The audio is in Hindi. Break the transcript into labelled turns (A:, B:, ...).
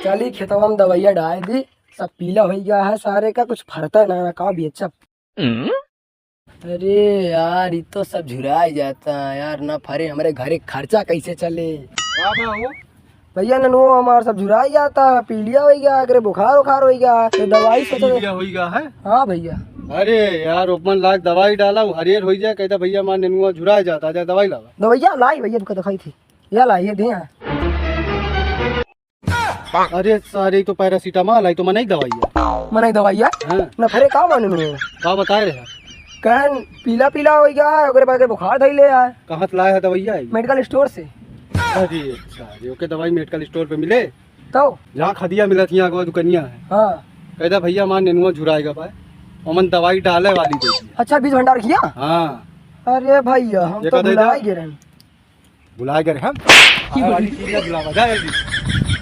A: चली खेतवा में दवाइया डाल दी, सब पीला हो गया है सारे का, कुछ फरता ना का भी अच्छा। अरे यार ये तो सब झुरा जाता है यार, ना फरे हमारे घरे खर्चा कैसे चले। भैया ननुओ हमारा सब झुरा जाता, पीलिया हो गया, अगर बुखार उखार हो गया तो दवाई सोचो
B: हो गया है।
A: हाँ भैया।
B: अरे यार ओपन लाख दवाई डाला वो हरियर हो जाए, कहता भैया मां नेनुआ झुरा जाता, जा दवाई लावा।
A: दवाइया लाई भैया, तुमको दिखाई थी या लाई दे।
B: अरे सारे तो पैरासीटामॉल आई तो मनाई दवाई है।
A: मनाई दवाइया
B: हाँ।
A: ना फरे का माने
B: का बताए रहे
A: कहन पीला पीला हो गया है, ओकरे बाद बुखार धइले है।
B: कहाँ से लाया है दवाइया?
A: मेडिकल स्टोर से।
B: अरे अच्छा, ओके दवाई मेडिकल स्टोर पे मिले
A: तो
B: जहाँ खदिया मिला थी यहाँ दुकनिया है।
A: हाँ
B: कहता भैया मां नेनुआ झुराएगा पाए, अमन दवाई डाले वाली दे।
A: अच्छा बीज भंडार किया।
B: हाँ
A: अरे भैया हम तो भुला ही गए।
B: बुलाए गए हम। बुलावा जा जल्दी।